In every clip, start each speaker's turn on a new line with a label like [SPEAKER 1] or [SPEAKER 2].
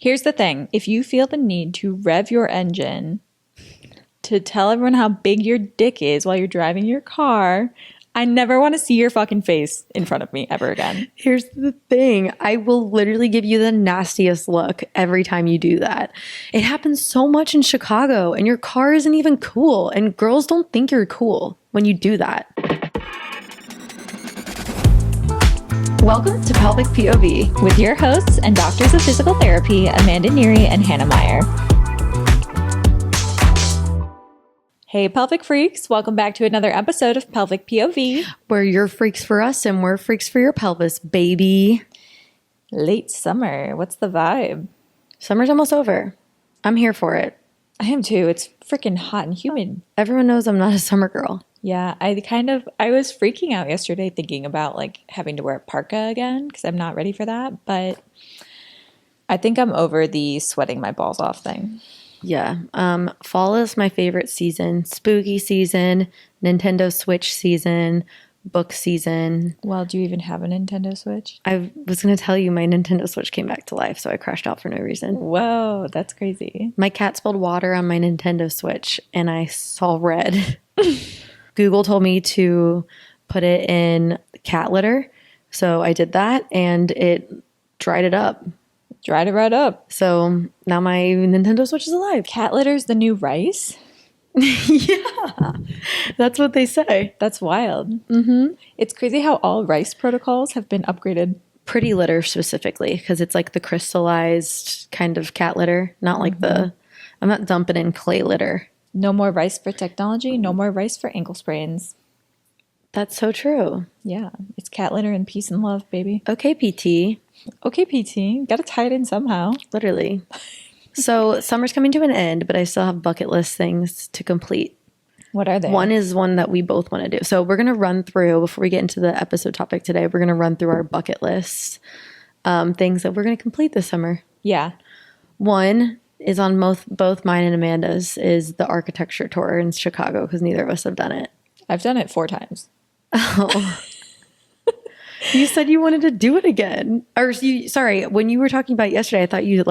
[SPEAKER 1] Here's the thing. If you feel the need to rev your engine to tell everyone how big your dick is while you're driving your car, I never want to see your fucking face in front of me ever again.
[SPEAKER 2] Here's the thing. I will literally give you the nastiest look every time you do that. It happens so much in Chicago, and your car isn't even cool, and girls don't think you're cool when you do that. Welcome to Pelvic POV
[SPEAKER 1] with your hosts and doctors of physical therapy, Amanda Neary and Hannah Meyer. Hey, pelvic freaks. Welcome back to another episode of Pelvic POV.
[SPEAKER 2] Where you're freaks for us and we're freaks for your pelvis, baby.
[SPEAKER 1] Late summer. What's the vibe?
[SPEAKER 2] Summer's almost over. I'm here for it.
[SPEAKER 1] I am too. It's freaking hot and humid.
[SPEAKER 2] Everyone knows I'm not a summer girl.
[SPEAKER 1] Yeah, I was freaking out yesterday thinking about like having to wear a parka again because I'm not ready for that. But I think I'm over the sweating my balls off thing.
[SPEAKER 2] Yeah. Fall is my favorite season. Spooky season, Nintendo Switch season, book season.
[SPEAKER 1] Well, do you even have a Nintendo Switch?
[SPEAKER 2] I was going to tell you my Nintendo Switch came back to life, so I crashed out for no reason.
[SPEAKER 1] Whoa, that's crazy.
[SPEAKER 2] My cat spilled water on my Nintendo Switch and I saw red. Google told me to put it in cat litter. So I did that and it dried it up.
[SPEAKER 1] Dried it right up.
[SPEAKER 2] So now my Nintendo Switch is alive.
[SPEAKER 1] Cat litter's the new rice?
[SPEAKER 2] Yeah. That's what they say.
[SPEAKER 1] That's wild. Mm-hmm. It's crazy how all rice protocols have been upgraded.
[SPEAKER 2] Pretty litter specifically, because it's like the crystallized kind of cat litter, not like I'm not dumping in clay litter.
[SPEAKER 1] No more rice for technology. No more rice for ankle sprains.
[SPEAKER 2] That's so true.
[SPEAKER 1] Yeah. It's cat litter and peace and love, baby.
[SPEAKER 2] Okay, PT.
[SPEAKER 1] Okay, PT. Got to tie it in somehow.
[SPEAKER 2] Literally. So summer's coming to an end, but I still have bucket list things to complete.
[SPEAKER 1] What are they?
[SPEAKER 2] One is one that we both want to do. So we're going to run through, before we get into the episode topic today, we're going to run through our bucket list, things that we're going to complete this summer.
[SPEAKER 1] Yeah.
[SPEAKER 2] One is on both mine and Amanda's, is the architecture tour in Chicago, because neither of us have done it.
[SPEAKER 1] I've done it 4 times.
[SPEAKER 2] Oh. You said you wanted to do it again. Sorry, when you were talking about it yesterday, I thought you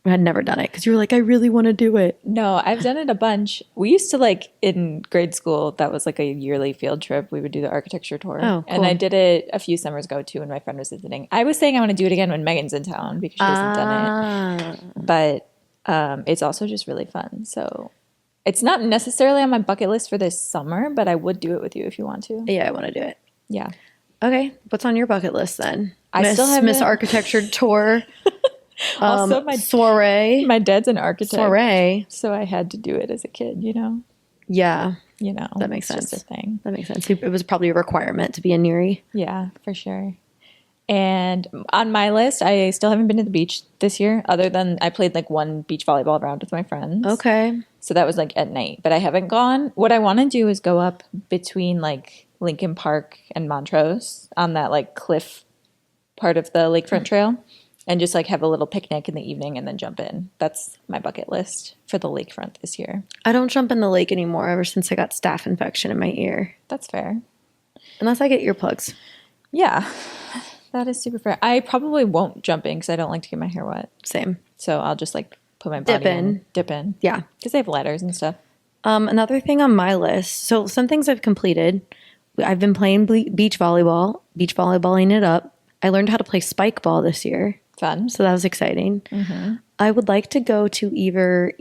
[SPEAKER 2] had never done it because you were like, I really want to do it.
[SPEAKER 1] No, I've done it a bunch. We used to in grade school, that was like a yearly field trip. We would do the architecture tour.
[SPEAKER 2] Oh, cool.
[SPEAKER 1] And I did it a few summers ago too when my friend was visiting. I was saying I want to do it again when Megan's in town because she hasn't done it. But it's also just really fun. So it's not necessarily on my bucket list for this summer, but I would do it with you if you want to.
[SPEAKER 2] Yeah, I want to do it.
[SPEAKER 1] Yeah.
[SPEAKER 2] Okay. What's on your bucket list then?
[SPEAKER 1] I still have
[SPEAKER 2] Miss Architecture Tour.
[SPEAKER 1] Also, my
[SPEAKER 2] soiree.
[SPEAKER 1] My dad's an architect.
[SPEAKER 2] Soiree.
[SPEAKER 1] So I had to do it as a kid, you know?
[SPEAKER 2] Yeah.
[SPEAKER 1] You know,
[SPEAKER 2] that makes sense.
[SPEAKER 1] Just a thing.
[SPEAKER 2] That makes sense. It was probably a requirement to be a Neary.
[SPEAKER 1] Yeah, for sure. And on my list, I still haven't been to the beach this year, other than I played one beach volleyball round with my friends.
[SPEAKER 2] Okay.
[SPEAKER 1] So that was at night, but I haven't gone. What I want to do is go up between Lincoln Park and Montrose on that cliff part of the lakefront trail and just have a little picnic in the evening and then jump in. That's my bucket list for the lakefront this year.
[SPEAKER 2] I don't jump in the lake anymore ever since I got staph infection in my ear.
[SPEAKER 1] That's fair.
[SPEAKER 2] Unless I get earplugs.
[SPEAKER 1] Yeah, that is super fair. I probably won't jump in because I don't like to get my hair wet.
[SPEAKER 2] Same.
[SPEAKER 1] So I'll just put my body in. Dip in.
[SPEAKER 2] Yeah.
[SPEAKER 1] Because they have ladders and stuff.
[SPEAKER 2] Another thing on my list. So some things I've completed. I've been playing beach volleyballing it up. I learned how to play spike ball this year.
[SPEAKER 1] Fun.
[SPEAKER 2] So that was exciting. Mm-hmm. I would like to go to either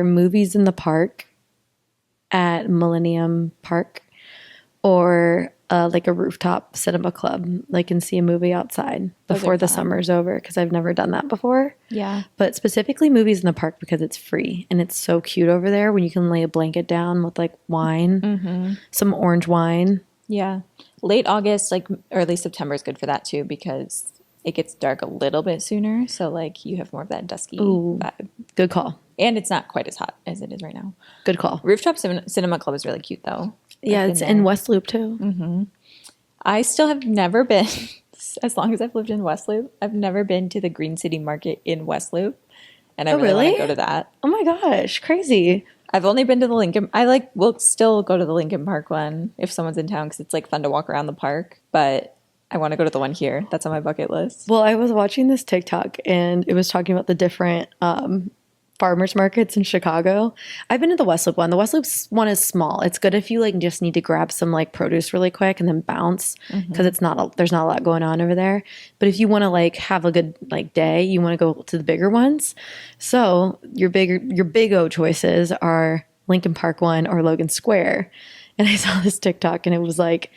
[SPEAKER 2] movies in the park at Millennium Park or a rooftop cinema club, and see a movie outside before the summer's over, because I've never done that before.
[SPEAKER 1] Yeah.
[SPEAKER 2] But specifically movies in the park because it's free and it's so cute over there when you can lay a blanket down with wine, some orange wine.
[SPEAKER 1] Yeah. Late August, early September is good for that too, because it gets dark a little bit sooner. So you have more of that dusky vibe.
[SPEAKER 2] Good call.
[SPEAKER 1] And it's not quite as hot as it is right now.
[SPEAKER 2] Good call.
[SPEAKER 1] Rooftop Cinema Club is really cute though.
[SPEAKER 2] Yeah, it's in West Loop too.
[SPEAKER 1] Mm-hmm. I still have never been, as long as I've lived in West Loop, I've never been to the Green City Market in West Loop. And I really want to go to that.
[SPEAKER 2] Oh my gosh, crazy.
[SPEAKER 1] I've only been to the Lincoln. Will still go to the Lincoln Park one if someone's in town because it's fun to walk around the park. But I want to go to the one here. That's on my bucket list.
[SPEAKER 2] Well, I was watching this TikTok and it was talking about the different farmers markets in Chicago. I've been to the West Loop one. The West Loop one is small. It's good if you like just need to grab some like produce really quick and then bounce because there's not a lot going on over there. But if you want to like have a good like day, you want to go to the bigger ones. So your big O choices are Lincoln Park one or Logan Square. And I saw this TikTok and it was like,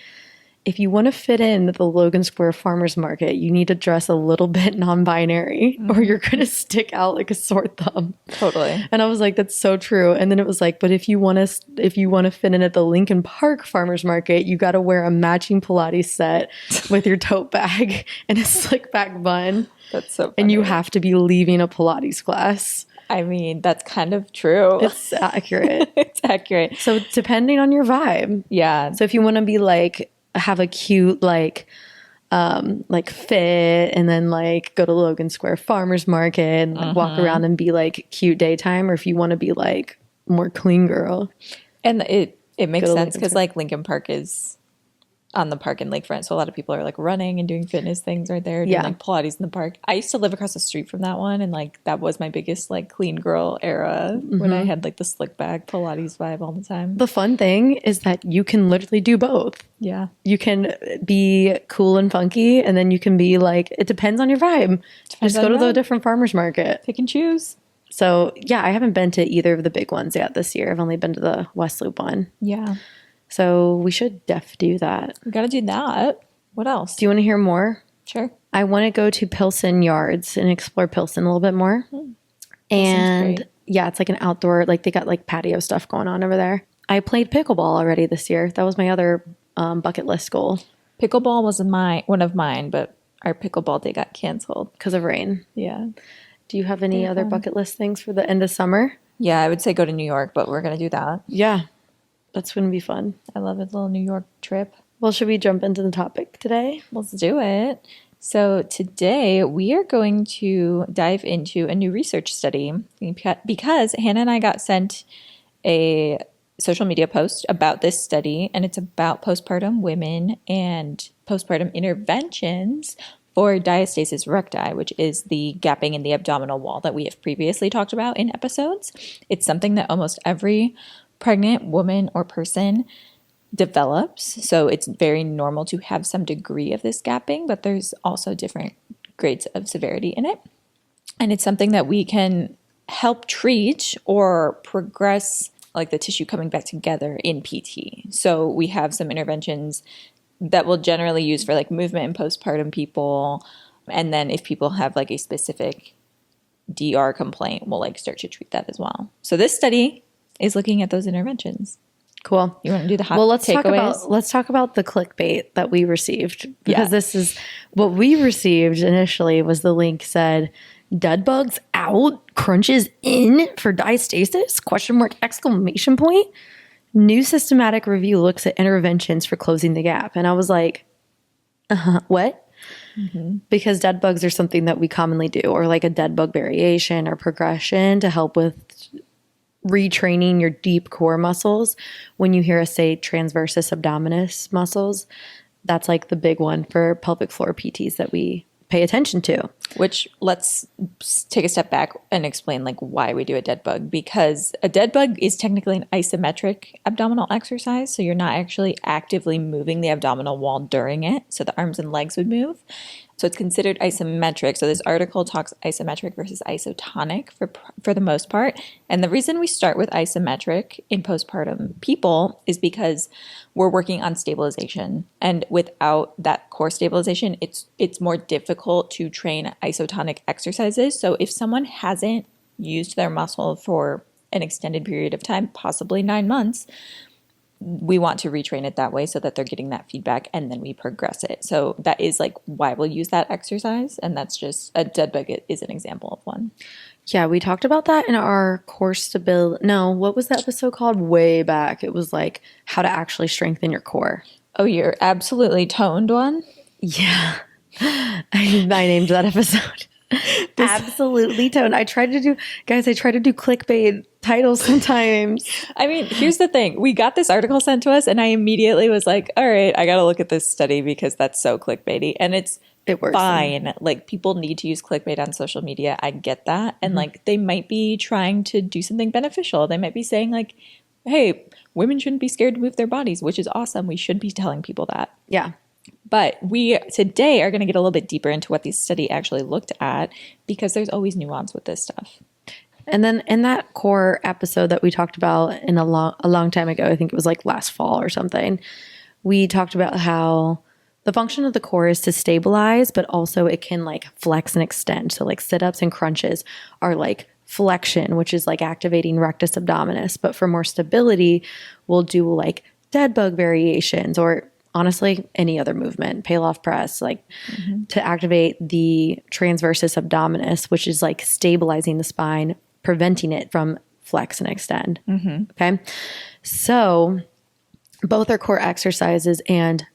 [SPEAKER 2] if you want to fit in the Logan Square Farmers Market, you need to dress a little bit non-binary or you're going to stick out like a sore thumb.
[SPEAKER 1] Totally.
[SPEAKER 2] And I was like, that's so true. And then it was like, but if you want to fit in at the Lincoln Park Farmers Market, you got to wear a matching Pilates set with your tote bag and a slick back bun.
[SPEAKER 1] That's so funny.
[SPEAKER 2] And you have to be leaving a Pilates class.
[SPEAKER 1] I mean, that's kind of true.
[SPEAKER 2] It's accurate.
[SPEAKER 1] It's accurate.
[SPEAKER 2] So depending on your vibe.
[SPEAKER 1] Yeah.
[SPEAKER 2] So if you want to be like, have a cute like fit and then like go to Logan Square Farmers Market and like, walk around and be like cute daytime, or if you want to be like more clean girl.
[SPEAKER 1] And it makes sense because like Lincoln Park is on the park and lakefront, so a lot of people are like running and doing fitness things right there, doing like Pilates in the park. I used to live across the street from that one, and like that was my biggest like clean girl era when I had like the slick back Pilates vibe all the time.
[SPEAKER 2] The fun thing is that you can literally do both.
[SPEAKER 1] Yeah,
[SPEAKER 2] you can be cool and funky, and then you can be like, it depends on your vibe. Just go to the different farmers market,
[SPEAKER 1] pick and choose.
[SPEAKER 2] So yeah, I haven't been to either of the big ones yet this year. I've only been to the West Loop one.
[SPEAKER 1] Yeah.
[SPEAKER 2] So we should do that.
[SPEAKER 1] We got to do that. What else?
[SPEAKER 2] Do you want to hear more?
[SPEAKER 1] Sure.
[SPEAKER 2] I want to go to Pilsen Yards and explore Pilsen a little bit more. And yeah, it's like an outdoor, like they got like patio stuff going on over there. I played pickleball already this year. That was my other bucket list goal.
[SPEAKER 1] Pickleball was one of mine, but our pickleball day got canceled.
[SPEAKER 2] Because of rain.
[SPEAKER 1] Yeah.
[SPEAKER 2] Do you have any other bucket list things for the end of summer?
[SPEAKER 1] Yeah, I would say go to New York, but we're going to do that.
[SPEAKER 2] Yeah. That's going to be fun.
[SPEAKER 1] I love a little New York trip.
[SPEAKER 2] Well, should we jump into the topic today?
[SPEAKER 1] Let's do it. So today we are going to dive into a new research study because Hannah and I got sent a social media post about this study, and it's about postpartum women and postpartum interventions for diastasis recti, which is the gapping in the abdominal wall that we have previously talked about in episodes. It's something that almost every pregnant woman or person develops. So it's very normal to have some degree of this gapping, but there's also different grades of severity in it. And it's something that we can help treat or progress like the tissue coming back together in PT. So we have some interventions that we'll generally use for like movement in postpartum people. And then if people have like a specific DR complaint, we'll like start to treat that as well. So this study is looking at those interventions.
[SPEAKER 2] Cool.
[SPEAKER 1] You want to do the hot
[SPEAKER 2] takeaways? Let's talk about the clickbait that we received, because this is what we received initially. Was the link said dead bugs out, crunches in for diastasis ? Exclamation point. New systematic review looks at interventions for closing the gap. And I was like, what? Because dead bugs are something that we commonly do, or like a dead bug variation or progression to help with retraining your deep core muscles. When you hear us say transversus abdominis muscles, that's like the big one for pelvic floor PTs that we pay attention to.
[SPEAKER 1] Which, let's take a step back and explain like why we do a dead bug, because a dead bug is technically an isometric abdominal exercise. So you're not actually actively moving the abdominal wall during it. So the arms and legs would move. So it's considered isometric. So this article talks isometric versus isotonic for the most part. And the reason we start with isometric in postpartum people is because we're working on stabilization. And without that core stabilization, it's more difficult to train isotonic exercises. So if someone hasn't used their muscle for an extended period of time, possibly 9 months, we want to retrain it that way so that they're getting that feedback and then we progress it. So that is like why we'll use that exercise. And that's just a dead bug is an example of one.
[SPEAKER 2] Yeah, we talked about that in our core stability. No, what was that episode called? Way back. It was like how to actually strengthen your core.
[SPEAKER 1] Oh, you're absolutely toned one?
[SPEAKER 2] Yeah. I named that episode. Absolutely toned. I tried to do clickbait titles sometimes.
[SPEAKER 1] I mean, here's the thing. We got this article sent to us and I immediately was like, all right, I got to look at this study because that's so clickbaity. And it works fine. Like, people need to use clickbait on social media. I get that. And like, they might be trying to do something beneficial. They might be saying like, hey, women shouldn't be scared to move their bodies, which is awesome. We should be telling people that.
[SPEAKER 2] Yeah.
[SPEAKER 1] But we today are going to get a little bit deeper into what this study actually looked at, because there's always nuance with this stuff.
[SPEAKER 2] And then in that core episode that we talked about in a long time ago, I think it was like last fall or something, we talked about how the function of the core is to stabilize, but also it can like flex and extend. So like sit-ups and crunches are like flexion, which is like activating rectus abdominis. But for more stability, we'll do like dead bug variations, or honestly, any other movement, Pallof press, like to activate the transversus abdominis, which is like stabilizing the spine, preventing it from flex and extend. Okay. So both are core exercises, and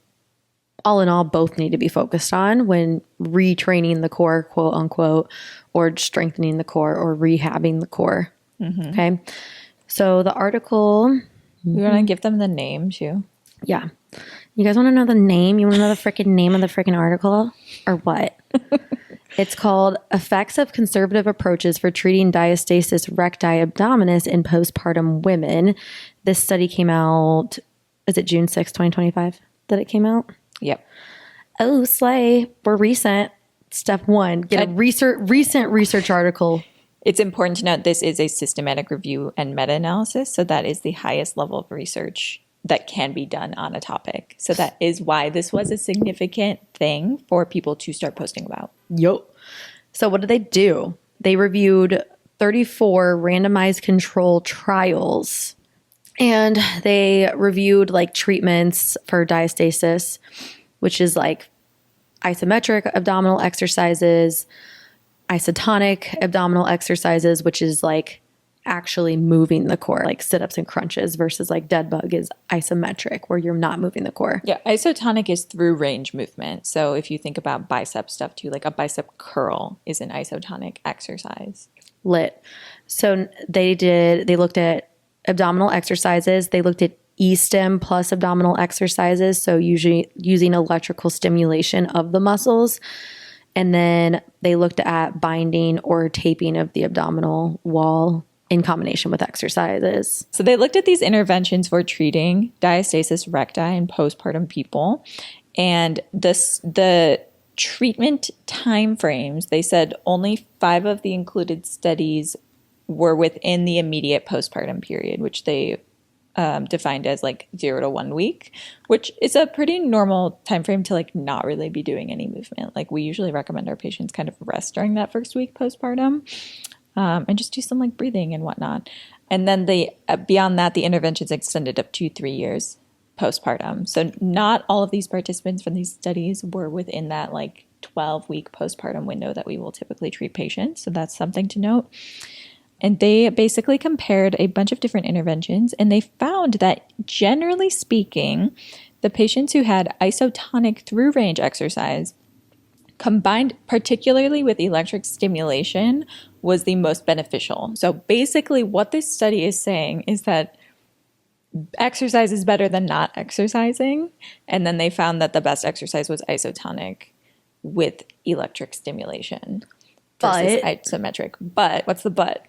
[SPEAKER 2] all in all, both need to be focused on when retraining the core, quote unquote, or strengthening the core or rehabbing the core. Okay. So the article.
[SPEAKER 1] You want to give them the name too?
[SPEAKER 2] Yeah. You guys want to know the name? You want to know the freaking name of the freaking article? Or what? It's called Effects of Conservative Approaches for Treating Diastasis Recti Abdominis in Postpartum Women. This study came out, is it June 6, 2025 that it came out?
[SPEAKER 1] Yep.
[SPEAKER 2] Oh, slay. We're recent. Step one, get a recent research article.
[SPEAKER 1] It's important to note this is a systematic review and meta-analysis. So that is the highest level of research that can be done on a topic. So that is why this was a significant thing for people to start posting about.
[SPEAKER 2] Yup. So what did they do? They reviewed 34 randomized control trials, and they reviewed like treatments for diastasis, which is like isometric abdominal exercises, isotonic abdominal exercises, which is like actually moving the core, like sit-ups and crunches, versus like dead bug is isometric, where you're not moving the core.
[SPEAKER 1] Yeah, isotonic is through range movement. So if you think about bicep stuff too, like a bicep curl is an isotonic exercise.
[SPEAKER 2] Lit. So they looked at abdominal exercises. They looked at E-stim plus abdominal exercises, so usually using electrical stimulation of the muscles. And then they looked at binding or taping of the abdominal wall in combination with exercises.
[SPEAKER 1] So they looked at these interventions for treating diastasis recti in postpartum people. And the treatment timeframes, they said only 5 of the included studies were within the immediate postpartum period, which they defined as like 0 to 1 week, which is a pretty normal time frame to like not really be doing any movement. Like we usually recommend our patients kind of rest during that first week postpartum, and just do some like breathing and whatnot. And then beyond that, the interventions extended up to 3 years postpartum. So not all of these participants from these studies were within that like 12-week postpartum window that we will typically treat patients. So that's something to note. And they basically compared a bunch of different interventions, and they found that generally speaking, the patients who had isotonic through range exercise combined particularly with electric stimulation was the most beneficial. So basically what this study is saying is that exercise is better than not exercising. And then they found that the best exercise was isotonic with electric stimulation versus isometric. But what's the but?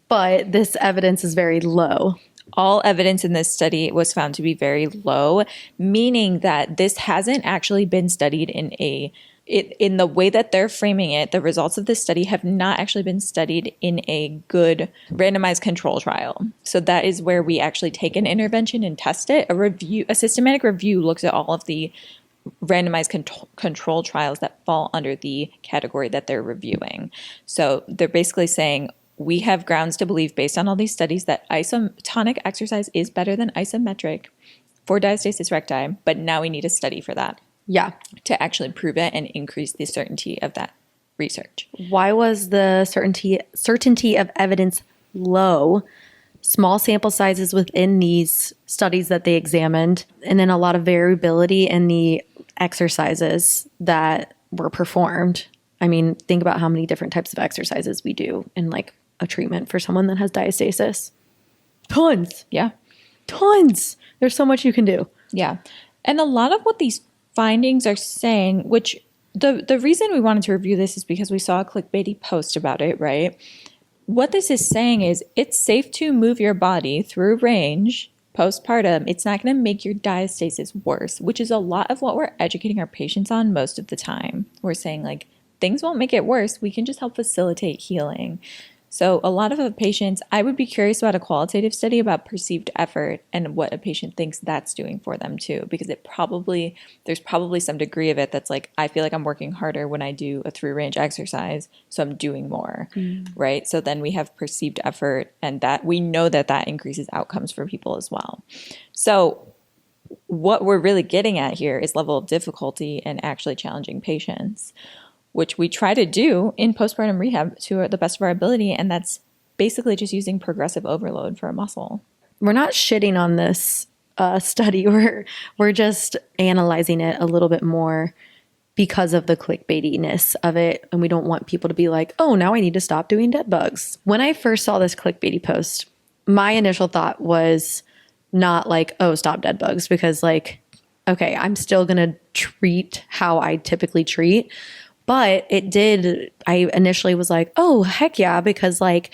[SPEAKER 2] But this evidence is very low.
[SPEAKER 1] All evidence in this study was found to be very low, meaning that this hasn't actually been studied in the way that they're framing it. The results of this study have not actually been studied in a good randomized control trial. So that is where we actually take an intervention and test it. A systematic review looks at all of the randomized control trials that fall under the category that they're reviewing. So they're basically saying, we have grounds to believe based on all these studies that isotonic exercise is better than isometric for diastasis recti, but now we need a study for that.
[SPEAKER 2] Yeah.
[SPEAKER 1] To actually prove it and increase the certainty of that research.
[SPEAKER 2] Why was the certainty of evidence low? Small sample sizes within these studies that they examined, and then a lot of variability in the exercises that were performed. I mean, think about how many different types of exercises we do in like a treatment for someone that has diastasis. Tons.
[SPEAKER 1] Yeah.
[SPEAKER 2] Tons. There's so much you can do.
[SPEAKER 1] Yeah. And a lot of what these findings are saying, which the reason we wanted to review this is because we saw a clickbaity post about it, right? What this is saying is it's safe to move your body through range postpartum. It's not going to make your diastasis worse, which is a lot of what we're educating our patients on most of the time. We're saying like, things won't make it worse. We can just help facilitate healing. So a lot of the patients, I would be curious about a qualitative study about perceived effort and what a patient thinks that's doing for them too, because there's probably some degree of it that's like, I feel like I'm working harder when I do a through range exercise, so I'm doing more, right? So then we have perceived effort, and that we know that increases outcomes for people as well. So what we're really getting at here is level of difficulty and actually challenging patients, which we try to do in postpartum rehab to the best of our ability. And that's basically just using progressive overload for a muscle.
[SPEAKER 2] We're not shitting on this study. We're just analyzing it a little bit more because of the clickbaitiness of it. And we don't want people to be like, oh, now I need to stop doing dead bugs. When I first saw this clickbaity post, my initial thought was not like, oh, stop dead bugs, because like, okay, I'm still going to treat how I typically treat. But it did, I initially was like, oh, heck yeah, because like,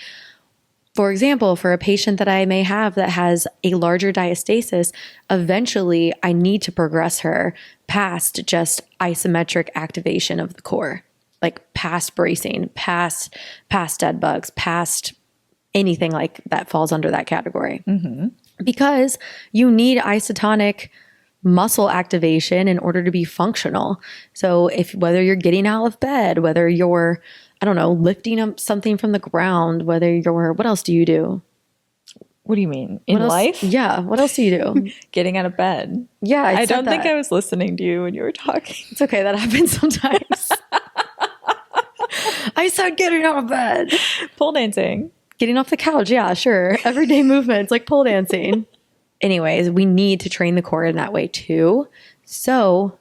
[SPEAKER 2] for example, for a patient that I may have that has a larger diastasis, eventually I need to progress her past just isometric activation of the core, like past bracing, past dead bugs, past anything like that falls under that category. Because you need isotonic muscle activation in order to be functional. So whether you're getting out of bed, whether you're, I don't know, lifting up something from the ground, whether you're, what else do you do?
[SPEAKER 1] What do you mean? In life?
[SPEAKER 2] Yeah. What else do you do?
[SPEAKER 1] Getting out of bed.
[SPEAKER 2] Yeah.
[SPEAKER 1] I don't think I was listening to you when you were talking.
[SPEAKER 2] It's okay. That happens sometimes. I said getting out of bed.
[SPEAKER 1] Pole dancing.
[SPEAKER 2] Getting off the couch. Yeah, sure. Everyday movements like pole dancing. Anyways, we need to train the core in that way too. So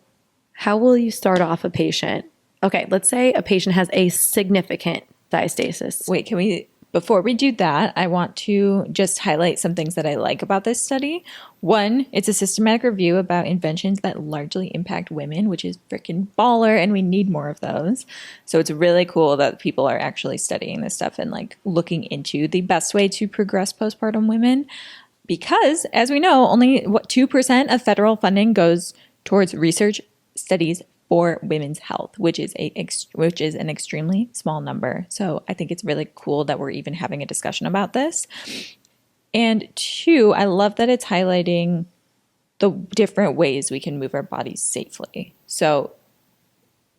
[SPEAKER 2] how will you start off a patient? Okay, let's say a patient has a significant diastasis.
[SPEAKER 1] Wait, before we do that, I want to just highlight some things that I like about this study. One, it's a systematic review about inventions that largely impact women, which is freaking baller, and we need more of those. So it's really cool that people are actually studying this stuff and like looking into the best way to progress postpartum women. Because, as we know, only 2% of federal funding goes towards research studies for women's health, which is an extremely small number. So I think it's really cool that we're even having a discussion about this. And two, I love that it's highlighting the different ways we can move our bodies safely. So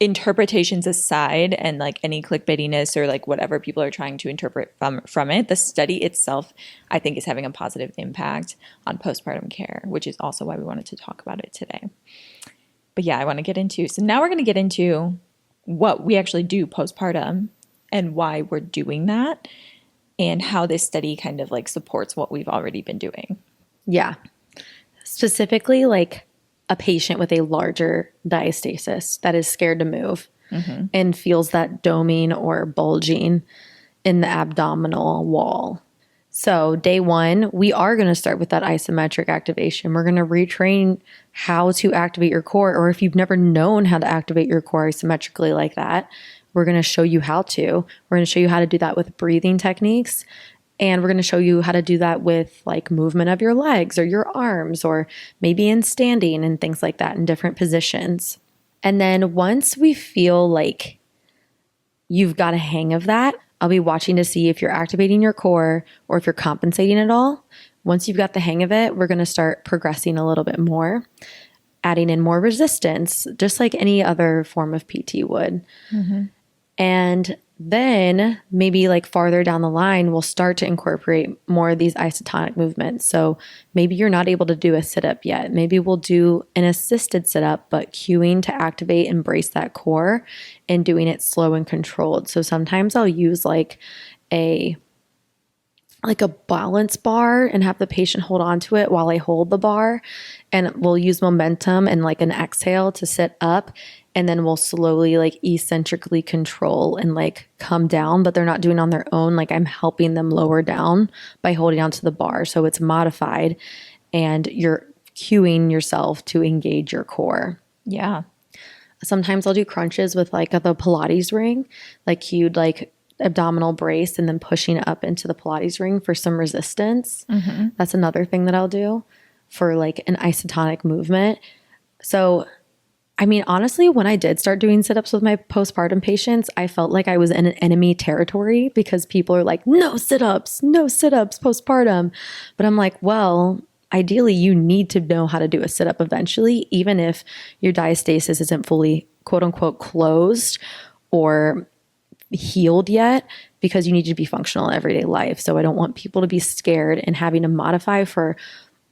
[SPEAKER 1] interpretations aside, and like any clickbaitiness or like whatever people are trying to interpret from it, the study itself, I think, is having a positive impact on postpartum care, which is also why we wanted to talk about it today. But yeah, now we're going to get into what we actually do postpartum and why we're doing that, and how this study kind of like supports what we've already been doing.
[SPEAKER 2] Yeah. Specifically, like a patient with a larger diastasis that is scared to move and feels that doming or bulging in the abdominal wall. So day one, we are going to start with that isometric activation. We're going to retrain how to activate your core, or if you've never known how to activate your core isometrically like that, we're going to show you how to. We're going to show you how to do that with breathing techniques. And we're going to show you how to do that with like movement of your legs or your arms, or maybe in standing and things like that in different positions. And then once we feel like you've got a hang of that, I'll be watching to see if you're activating your core or if you're compensating at all. Once you've got the hang of it, we're going to start progressing a little bit more, adding in more resistance, just like any other form of PT would. And then maybe like farther down the line, we'll start to incorporate more of these isotonic movements. So maybe you're not able to do a sit-up yet. Maybe we'll do an assisted sit-up, but cueing to activate and brace that core and doing it slow and controlled. So sometimes I'll use like a balance bar and have the patient hold on to it while I hold the bar, and we'll use momentum and like an exhale to sit up and then will slowly like eccentrically control and like come down, but they're not doing it on their own. Like I'm helping them lower down by holding onto the bar. So it's modified and you're cueing yourself to engage your core.
[SPEAKER 1] Yeah.
[SPEAKER 2] Sometimes I'll do crunches with like the Pilates ring, like cued like abdominal brace and then pushing up into the Pilates ring for some resistance. That's another thing that I'll do for like an isotonic movement. So I mean, honestly, when I did start doing sit-ups with my postpartum patients, I felt like I was in an enemy territory because people are like, no sit-ups postpartum. But I'm like, well, ideally, you need to know how to do a sit-up eventually, even if your diastasis isn't fully, quote unquote, closed or healed yet, because you need to be functional in everyday life. So I don't want people to be scared and having to modify for,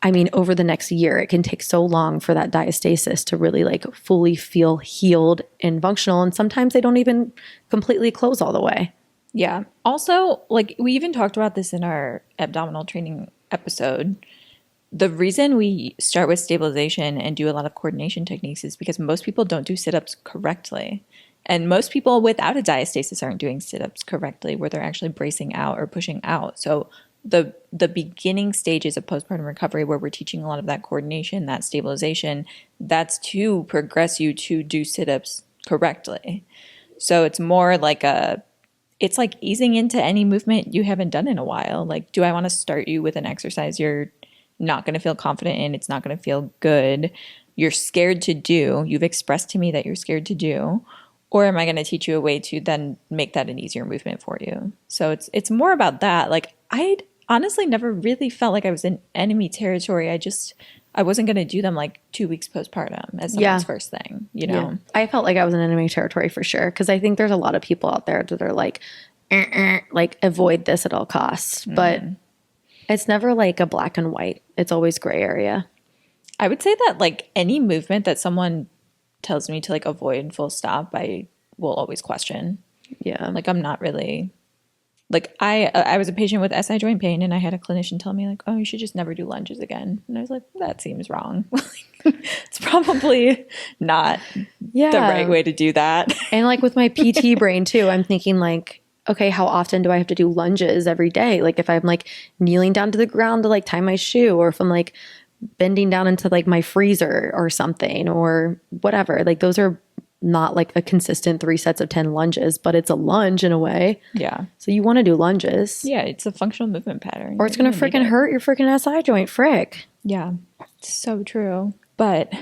[SPEAKER 2] I mean, over the next year. It can take so long for that diastasis to really like fully feel healed and functional. And sometimes they don't even completely close all the way.
[SPEAKER 1] Yeah. Also, like we even talked about this in our abdominal training episode. The reason we start with stabilization and do a lot of coordination techniques is because most people don't do sit-ups correctly. And most people without a diastasis aren't doing sit-ups correctly where they're actually bracing out or pushing out. So the beginning stages of postpartum recovery where we're teaching a lot of that coordination, that stabilization, that's to progress you to do sit-ups correctly. So it's more like it's like easing into any movement you haven't done in a while. Like, do I want to start you with an exercise you're not going to feel confident in? It's not going to feel good. You're scared to do. You've expressed to me that you're scared to do. Or am I going to teach you a way to then make that an easier movement for you? So it's more about that. Like I'd honestly never really felt like I was in enemy territory. I wasn't going to do them like 2 weeks postpartum as someone's first thing, you know?
[SPEAKER 2] Yeah. I felt like I was in enemy territory for sure. Cause I think there's a lot of people out there that are like avoid this at all costs, but it's never like a black and white. It's always gray area.
[SPEAKER 1] I would say that like any movement that someone tells me to like avoid full stop, I will always question.
[SPEAKER 2] Yeah.
[SPEAKER 1] Like I'm not really like I was a patient with SI joint pain and I had a clinician tell me like, oh, you should just never do lunges again. And I was like, that seems wrong. It's probably not the right way to do that.
[SPEAKER 2] And like with my PT brain too, I'm thinking like, okay, how often do I have to do lunges every day? Like if I'm like kneeling down to the ground to like tie my shoe, or if I'm like bending down into like my freezer or something or whatever. Like those are not like a consistent 3 sets of 10 lunges, but it's a lunge in a way.
[SPEAKER 1] Yeah.
[SPEAKER 2] So you want to do lunges.
[SPEAKER 1] Yeah, it's a functional movement pattern.
[SPEAKER 2] Or it's going to freaking hurt your freaking SI joint, frick.
[SPEAKER 1] Yeah, it's so true. But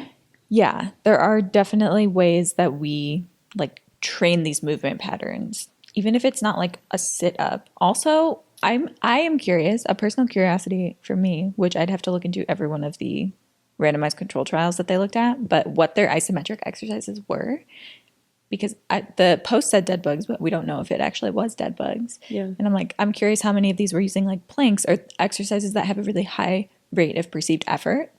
[SPEAKER 1] yeah, there are definitely ways that we like train these movement patterns, even if it's not like a sit up. Also, I am curious, a personal curiosity for me, which I'd have to look into every one of the randomized control trials that they looked at, but what their isometric exercises were, because the post said dead bugs, but we don't know if it actually was dead bugs.
[SPEAKER 2] Yeah.
[SPEAKER 1] And I'm like, I'm curious how many of these were using like planks or exercises that have a really high rate of perceived effort.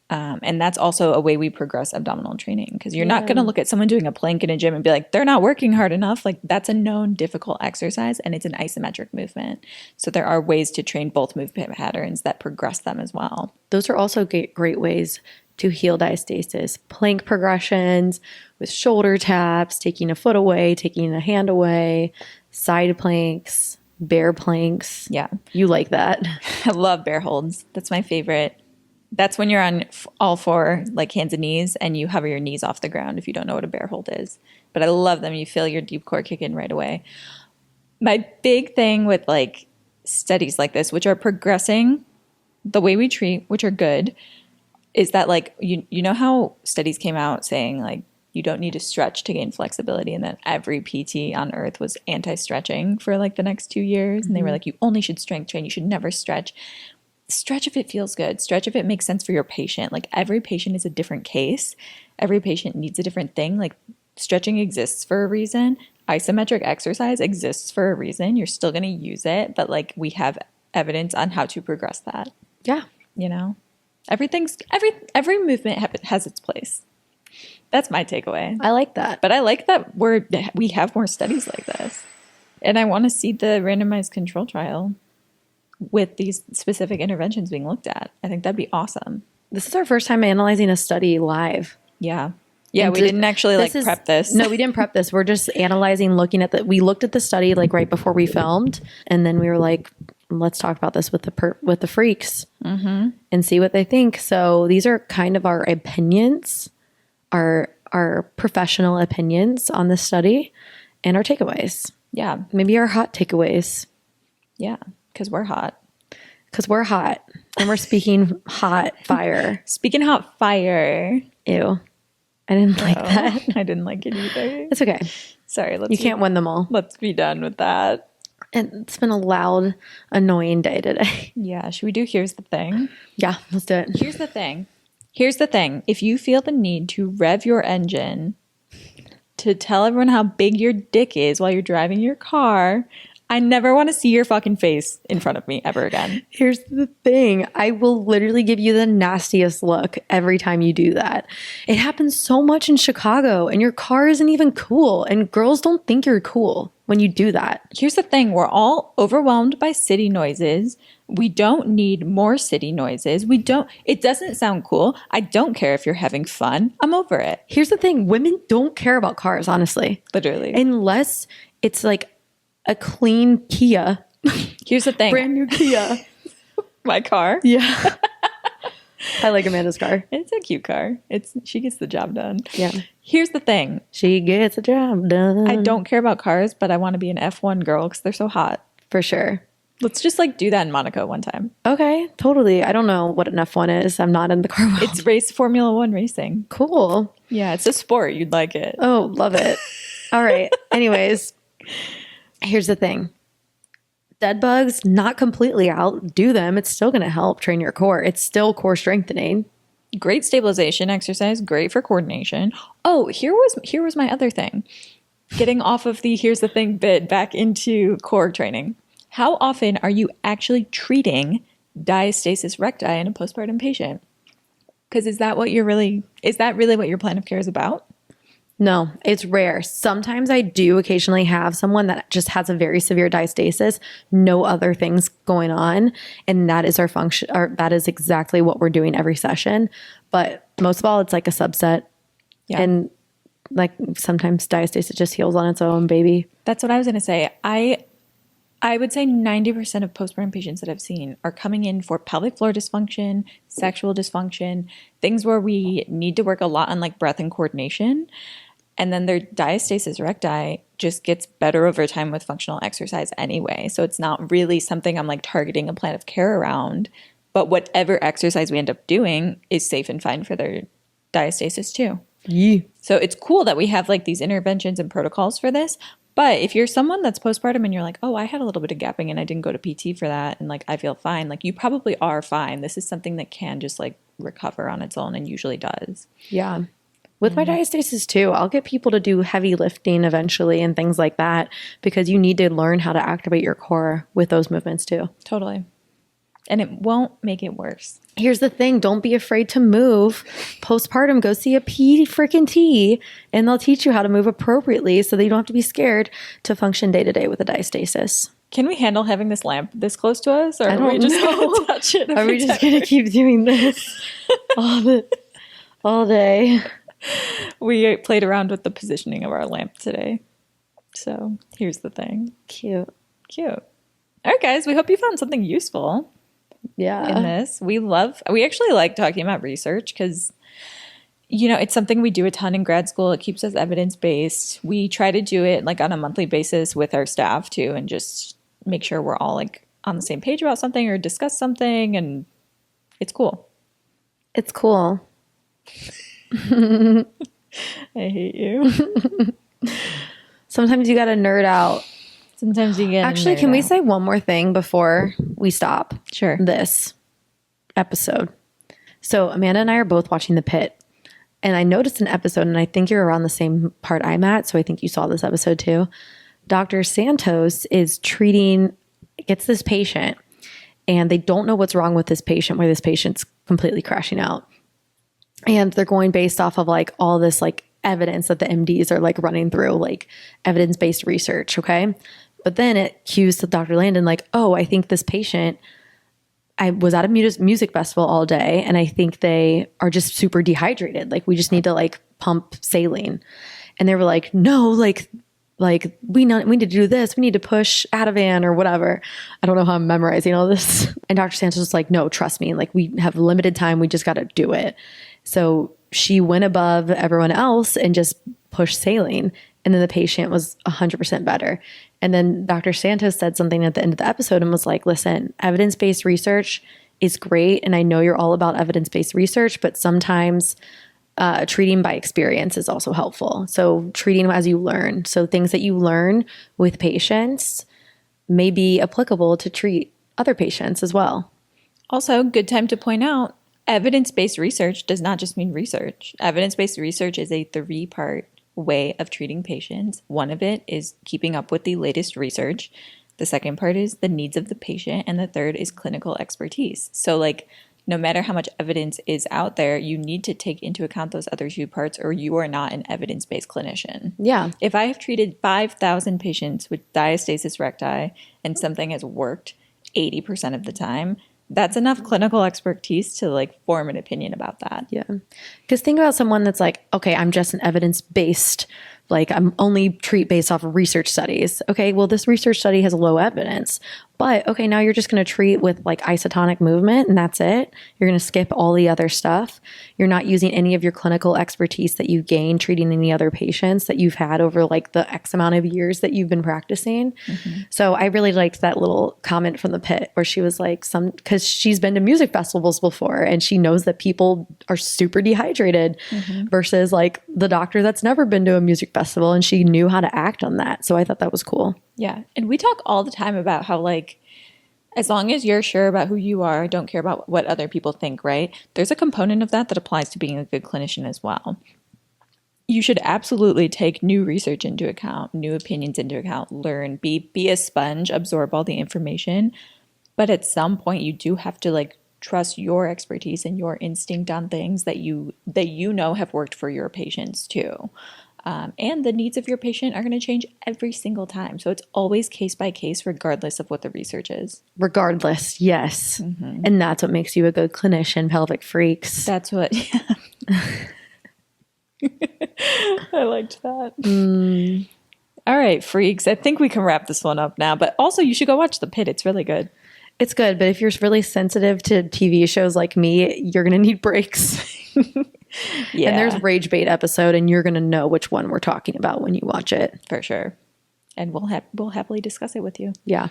[SPEAKER 1] And that's also a way we progress abdominal training, because you're not going to look at someone doing a plank in a gym and be like, they're not working hard enough. Like that's a known difficult exercise and it's an isometric movement. So there are ways to train both movement patterns that progress them as well.
[SPEAKER 2] Those are also great ways to heal diastasis. Plank progressions with shoulder taps, taking a foot away, taking a hand away, side planks, bear planks.
[SPEAKER 1] Yeah.
[SPEAKER 2] You like that.
[SPEAKER 1] I love bear holds. That's my favorite. That's when you're on all four, like hands and knees, and you hover your knees off the ground if you don't know what a bear hold is. But I love them. You feel your deep core kick in right away. My big thing with like studies like this, which are progressing the way we treat, which are good, is that like, you know how studies came out saying like, you don't need to stretch to gain flexibility, and that every PT on earth was anti-stretching for like the next 2 years. And they were like, you only should strength train. You should never stretch. Stretch if it feels good. Stretch if it makes sense for your patient. Like every patient is a different case. Every patient needs a different thing. Like stretching exists for a reason. Isometric exercise exists for a reason. You're still going to use it, but like we have evidence on how to progress that.
[SPEAKER 2] Yeah.
[SPEAKER 1] You know, every movement has its place. That's my takeaway.
[SPEAKER 2] I like that.
[SPEAKER 1] But I like that we have more studies like this. And I want to see the randomized control trial with these specific interventions being looked at. I think that'd be awesome.
[SPEAKER 2] This is our first time analyzing a study live.
[SPEAKER 1] Yeah. Yeah,
[SPEAKER 2] And
[SPEAKER 1] we didn't actually prep this.
[SPEAKER 2] No, we didn't prep this. We're just analyzing, we looked at the study like right before we filmed, and then we were like, let's talk about this with the freaks and see what they think. So these are kind of our opinions, our professional opinions on this study, and our takeaways.
[SPEAKER 1] Yeah.
[SPEAKER 2] Maybe our hot takeaways.
[SPEAKER 1] Yeah, because we're hot.
[SPEAKER 2] Because we're hot. And we're speaking hot fire.
[SPEAKER 1] Speaking hot fire.
[SPEAKER 2] Ew. I didn't like that.
[SPEAKER 1] I didn't like it either.
[SPEAKER 2] It's okay.
[SPEAKER 1] Sorry.
[SPEAKER 2] You can't win them all.
[SPEAKER 1] Let's be done with that.
[SPEAKER 2] And it's been a loud, annoying day today.
[SPEAKER 1] Yeah. Should we do here's the thing?
[SPEAKER 2] Yeah, let's do it.
[SPEAKER 1] Here's the thing. Here's the thing. If you feel the need to rev your engine to tell everyone how big your dick is while you're driving your car, I never want to see your fucking face in front of me ever again.
[SPEAKER 2] Here's the thing. I will literally give you the nastiest look every time you do that. It happens so much in Chicago, and your car isn't even cool, and girls don't think you're cool when you do that.
[SPEAKER 1] Here's the thing. We're all overwhelmed by city noises. We don't need more city noises. It doesn't sound cool. I don't care if you're having fun. I'm over it.
[SPEAKER 2] Here's the thing. Women don't care about cars, honestly.
[SPEAKER 1] Literally.
[SPEAKER 2] Unless it's like a clean Kia.
[SPEAKER 1] Here's the thing.
[SPEAKER 2] Brand new Kia.
[SPEAKER 1] My car.
[SPEAKER 2] Yeah. I like Amanda's car.
[SPEAKER 1] It's a cute car. She gets the job done.
[SPEAKER 2] Yeah.
[SPEAKER 1] Here's the thing.
[SPEAKER 2] She gets the job done.
[SPEAKER 1] I don't care about cars, but I want to be an F1 girl because they're so hot.
[SPEAKER 2] For sure.
[SPEAKER 1] Let's just do that in Monaco one time.
[SPEAKER 2] Okay, totally. I don't know what an F1 is. I'm not in the car world.
[SPEAKER 1] It's Formula 1 racing.
[SPEAKER 2] Cool.
[SPEAKER 1] Yeah, it's a sport. You'd like it.
[SPEAKER 2] Oh, love it. All right. Anyways, here's the thing. Dead bugs, not completely out. Do them. It's still going to help train your core. It's still core strengthening.
[SPEAKER 1] Great stabilization exercise. Great for coordination. Oh, here was my other thing. Getting off of the here's the thing bit back into core training. How often are you actually treating diastasis recti in a postpartum patient? Because is that really what your plan of care is about?
[SPEAKER 2] No, it's rare. Sometimes I do occasionally have someone that just has a very severe diastasis, no other things going on, and that is our function, or that is exactly what we're doing every session. But most of all, it's like a subset. Yeah. And like sometimes diastasis just heals on its own, baby.
[SPEAKER 1] That's what I was going to say. I would say 90% of postpartum patients that I've seen are coming in for pelvic floor dysfunction, sexual dysfunction, things where we need to work a lot on breath and coordination. And then their diastasis recti just gets better over time with functional exercise anyway. So it's not really something I'm targeting a plan of care around. But whatever exercise we end up doing is safe and fine for their diastasis too.
[SPEAKER 2] Yeah.
[SPEAKER 1] So it's cool that we have these interventions and protocols for this. But if you're someone that's postpartum and you're like, oh, I had a little bit of gapping and I didn't go to PT for that and I feel fine, you probably are fine. This is something that can just recover on its own and usually does.
[SPEAKER 2] Yeah. With my diastasis too, I'll get people to do heavy lifting eventually and things like that because you need to learn how to activate your core with those movements too.
[SPEAKER 1] Totally. And it won't make it worse.
[SPEAKER 2] Here's the thing. Don't be afraid to move. Postpartum, go see a T and they'll teach you how to move appropriately so that you don't have to be scared to function day to day with a diastasis.
[SPEAKER 1] Can we handle having this lamp this close to us? Or
[SPEAKER 2] I don't
[SPEAKER 1] are we just
[SPEAKER 2] know.
[SPEAKER 1] going to touch it?
[SPEAKER 2] Are we just going to keep doing this all day?
[SPEAKER 1] We played around with the positioning of our lamp today. So here's the thing.
[SPEAKER 2] Cute.
[SPEAKER 1] All right, guys. We hope you found something useful.
[SPEAKER 2] Yeah.
[SPEAKER 1] In this. We actually like talking about research because, it's something we do a ton in grad school. It keeps us evidence-based. We try to do it on a monthly basis with our staff too and just make sure we're all on the same page about something or discuss something, and it's cool.
[SPEAKER 2] It's cool.
[SPEAKER 1] I hate you.
[SPEAKER 2] Sometimes you got to nerd out.
[SPEAKER 1] Sometimes you get
[SPEAKER 2] Actually, can we say one more thing before we stop?
[SPEAKER 1] Sure.
[SPEAKER 2] This episode. So Amanda and I are both watching The Pit. And I noticed an episode, and I think you're around the same part I'm at, so I think you saw this episode too. Dr. Santos gets this patient, and they don't know what's wrong with this patient, where this patient's completely crashing out. And they're going based off of all this evidence that the MDs are running through, evidence-based research, okay? But then it cues to Dr. Landon oh, I think this patient, I was at a music festival all day, and I think they are just super dehydrated. We just need to pump saline. And they were like, no, like we need to do this. We need to push Ativan or whatever. I don't know how I'm memorizing all this. And Dr. Santos was like, no, trust me. Like, we have limited time. We just got to do it. So she went above everyone else and just pushed saline. And then the patient was 100% better. And then Dr. Santos said something at the end of the episode and was like, listen, evidence-based research is great. And I know you're all about evidence-based research, but sometimes treating by experience is also helpful. So treating as you learn. So things that you learn with patients may be applicable to treat other patients as well.
[SPEAKER 1] Also, good time to point out, evidence-based research does not just mean research. Evidence-based research is a 3-part way of treating patients. One of it is keeping up with the latest research. The second part is the needs of the patient. And the third is clinical expertise. So like, no matter how much evidence is out there, you need to take into account those other 2 parts or you are not an evidence-based clinician.
[SPEAKER 2] Yeah.
[SPEAKER 1] If I have treated 5,000 patients with diastasis recti and something has worked 80% of the time, that's enough clinical expertise to like form an opinion about that.
[SPEAKER 2] Yeah. Because think about someone that's like, okay, I'm just an evidence-based, like I'm only treat based off of research studies. Okay, well, this research study has low evidence. But okay, now you're just going to treat with like isotonic movement and that's it. You're going to skip all the other stuff. You're not using any of your clinical expertise that you've gained treating any other patients that you've had over like the X amount of years that you've been practicing. Mm-hmm. So I really liked that little comment from the pit where she was like, because she's been to music festivals before and she knows that people are super dehydrated versus like the doctor that's never been to a music festival and she knew how to act on that. So I thought that was cool.
[SPEAKER 1] Yeah. And we talk all the time about how like, as long as you're sure about who you are, don't care about what other people think, right? There's a component of that that applies to being a good clinician as well. You should absolutely take new research into account, new opinions into account, learn, be a sponge, absorb all the information. But at some point you do have to like trust your expertise and your instinct on things that you know have worked for your patients too. And the needs of your patient are going to change every single time. So it's always case by case, regardless of what the research is.
[SPEAKER 2] Regardless, yes. Mm-hmm. And that's what makes you a good clinician, pelvic freaks.
[SPEAKER 1] That's what, yeah. I liked that. All right, freaks. I think we can wrap this one up now. But also, you should go watch The Pit. It's really good.
[SPEAKER 2] It's good. But if you're really sensitive to TV shows like me, you're going to need breaks. Yeah. And there's Rage Bait episode, and you're going to know which one we're talking about when you watch it.
[SPEAKER 1] For sure. And we'll happily discuss it with you.
[SPEAKER 2] Yeah.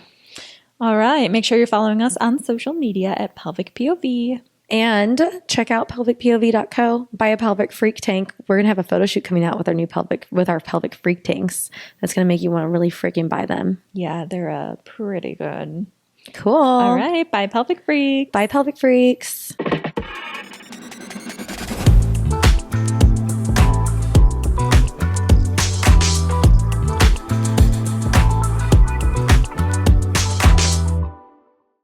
[SPEAKER 1] All right. Make sure you're following us on social media at Pelvic POV.
[SPEAKER 2] And check out pelvicpov.co. Buy a pelvic freak tank. We're going to have a photo shoot coming out with our pelvic freak tanks. That's going to make you want to really freaking buy them.
[SPEAKER 1] Yeah, they're pretty good.
[SPEAKER 2] Cool.
[SPEAKER 1] All right. Bye, pelvic freaks.
[SPEAKER 2] Bye, pelvic freaks.